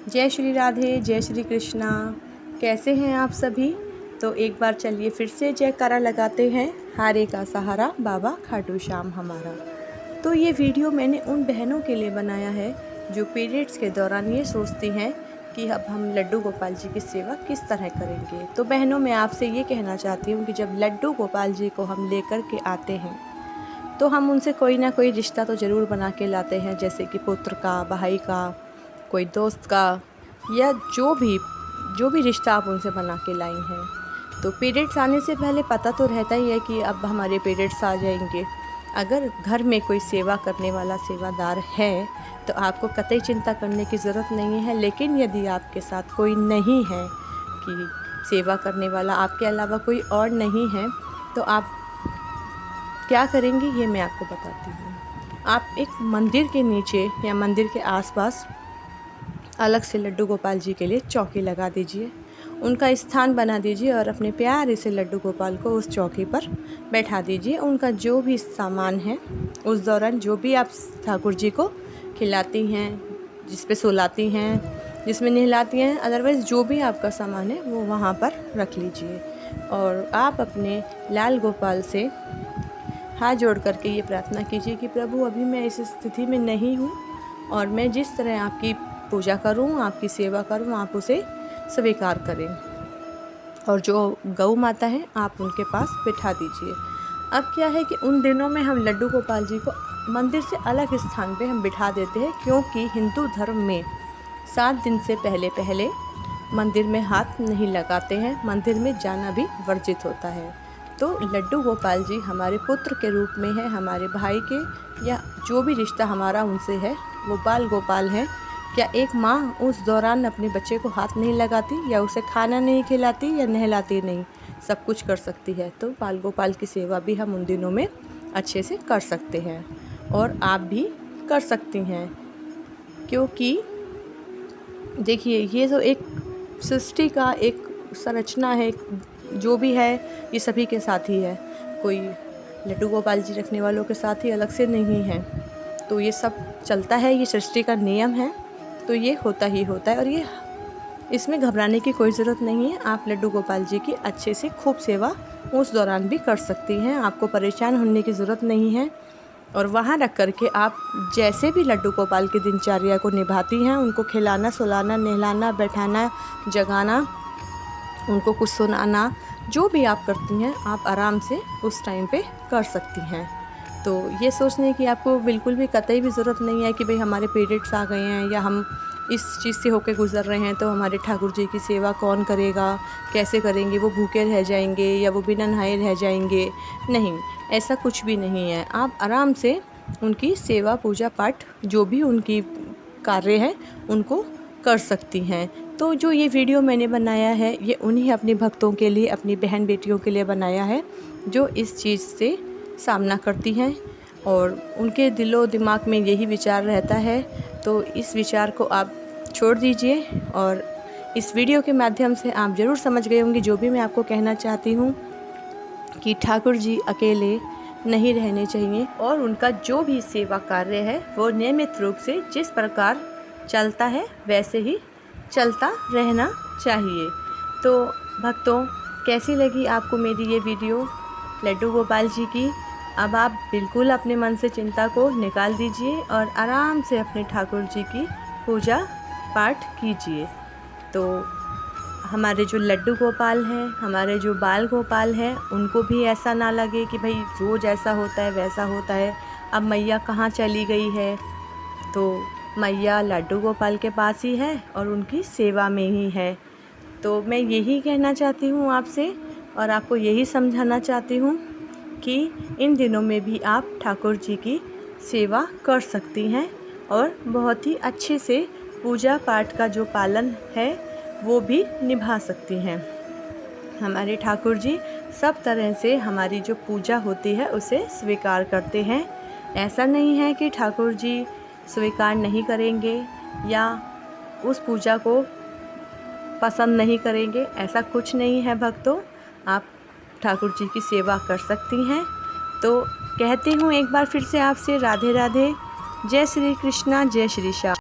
जय श्री राधे, जय श्री कृष्णा। कैसे हैं आप सभी? तो एक बार चलिए फिर से जयकारा लगाते हैं, हारे का सहारा बाबा खाटू श्याम हमारा। तो ये वीडियो मैंने उन बहनों के लिए बनाया है जो पीरियड्स के दौरान ये सोचती हैं कि अब हम लड्डू गोपाल जी की सेवा किस तरह करेंगे। तो बहनों, मैं आपसे ये कहना चाहती हूँ कि जब लड्डू गोपाल जी को हम लेकर के आते हैं तो हम उनसे कोई ना कोई रिश्ता तो ज़रूर बना के लाते हैं, जैसे कि पुत्र का, भाई का, कोई दोस्त का, या जो भी रिश्ता आप उनसे बना के लाई हैं। तो पीरियड्स आने से पहले पता तो रहता ही है कि अब हमारे पीरियड्स आ जाएंगे। अगर घर में कोई सेवा करने वाला सेवादार है तो आपको कतई चिंता करने की ज़रूरत नहीं है। लेकिन यदि आपके साथ कोई नहीं है कि सेवा करने वाला, आपके अलावा कोई और नहीं है, तो आप क्या करेंगे ये मैं आपको बताती हूँ। आप एक मंदिर के नीचे या मंदिर के आसपास अलग से लड्डू गोपाल जी के लिए चौकी लगा दीजिए, उनका स्थान बना दीजिए और अपने प्यारे से लड्डू गोपाल को उस चौकी पर बैठा दीजिए। उनका जो भी सामान है, उस दौरान जो भी आप ठाकुर जी को खिलाती हैं, जिस पे सुलाती हैं, जिसमें नहलाती हैं, अदरवाइज़ जो भी आपका सामान है वो वहाँ पर रख लीजिए। और आप अपने लाल गोपाल से हाथ जोड़ करके ये प्रार्थना कीजिए कि प्रभु, अभी मैं इस स्थिति में नहीं हूँ और मैं जिस तरह आपकी पूजा करूँ, आपकी सेवा करूँ, आप उसे स्वीकार करें। और जो गौ माता है आप उनके पास बिठा दीजिए। अब क्या है कि उन दिनों में हम लड्डू गोपाल जी को मंदिर से अलग स्थान पे हम बिठा देते हैं, क्योंकि हिंदू धर्म में 7 दिन से पहले मंदिर में हाथ नहीं लगाते हैं, मंदिर में जाना भी वर्जित होता है। तो लड्डू गोपाल जी हमारे पुत्र के रूप में है, हमारे भाई के, या जो भी रिश्ता हमारा उनसे है वो बाल गोपाल है। क्या एक माँ उस दौरान अपने बच्चे को हाथ नहीं लगाती, या उसे खाना नहीं खिलाती, या नहलाती नहीं? सब कुछ कर सकती है। तो बाल गोपाल की सेवा भी हम उन दिनों में अच्छे से कर सकते हैं और आप भी कर सकती हैं। क्योंकि देखिए, ये तो एक सृष्टि का एक संरचना है, जो भी है ये सभी के साथ ही है। कोई लड्डू गोपाल जी रखने वालों के साथ ही अलग से नहीं है। तो ये सब चलता है, ये सृष्टि का नियम है, तो ये होता ही होता है। और ये इसमें घबराने की कोई ज़रूरत नहीं है। आप लड्डू गोपाल जी की अच्छे से खूब सेवा उस दौरान भी कर सकती हैं, आपको परेशान होने की ज़रूरत नहीं है। और वहाँ रख कर के आप जैसे भी लड्डू गोपाल की दिनचर्या को निभाती हैं, उनको खिलाना, सुलाना, नहलाना, बैठाना, जगाना, उनको कुछ सुनाना, जो भी आप करती हैं आप आराम से उस टाइम पे कर सकती हैं। तो ये सोचने की आपको बिल्कुल भी कतई भी ज़रूरत नहीं है कि भाई हमारे पीरियड्स आ गए हैं या हम इस चीज़ से होकर गुज़र रहे हैं तो हमारे ठाकुर जी की सेवा कौन करेगा, कैसे करेंगे, वो भूखे रह जाएंगे या वो बिना नहाए रह जाएंगे। नहीं, ऐसा कुछ भी नहीं है। आप आराम से उनकी सेवा, पूजा पाठ, जो भी उनकी कार्य है उनको कर सकती हैं। तो जो ये वीडियो मैंने बनाया है ये उन्हीं अपने भक्तों के लिए, अपनी बहन बेटियों के लिए बनाया है जो इस चीज़ से सामना करती हैं और उनके दिलो दिमाग में यही विचार रहता है। तो इस विचार को आप छोड़ दीजिए और इस वीडियो के माध्यम से आप ज़रूर समझ गए होंगे जो भी मैं आपको कहना चाहती हूँ, कि ठाकुर जी अकेले नहीं रहने चाहिए और उनका जो भी सेवा कार्य है वो नियमित रूप से जिस प्रकार चलता है वैसे ही चलता रहना चाहिए। तो भक्तों, कैसी लगी आपको मेरी ये वीडियो लड्डू गोपाल जी की? अब आप बिल्कुल अपने मन से चिंता को निकाल दीजिए और आराम से अपने ठाकुर जी की पूजा पाठ कीजिए। तो हमारे जो लड्डू गोपाल हैं, हमारे जो बाल गोपाल हैं, उनको भी ऐसा ना लगे कि भाई रोज़ ऐसा होता है वैसा होता है, अब मैया कहाँ चली गई है। तो मैया लड्डू गोपाल के पास ही है और उनकी सेवा में ही है। तो मैं यही कहना चाहती हूँ आपसे और आपको यही समझाना चाहती हूँ कि इन दिनों में भी आप ठाकुर जी की सेवा कर सकती हैं और बहुत ही अच्छे से पूजा पाठ का जो पालन है वो भी निभा सकती हैं। हमारे ठाकुर जी सब तरह से हमारी जो पूजा होती है उसे स्वीकार करते हैं। ऐसा नहीं है कि ठाकुर जी स्वीकार नहीं करेंगे या उस पूजा को पसंद नहीं करेंगे, ऐसा कुछ नहीं है भक्तों। आप ठाकुर जी की सेवा कर सकती हैं। तो कहती हूँ एक बार फिर से आपसे, राधे राधे, जय श्री कृष्णा, जय श्री श्याम।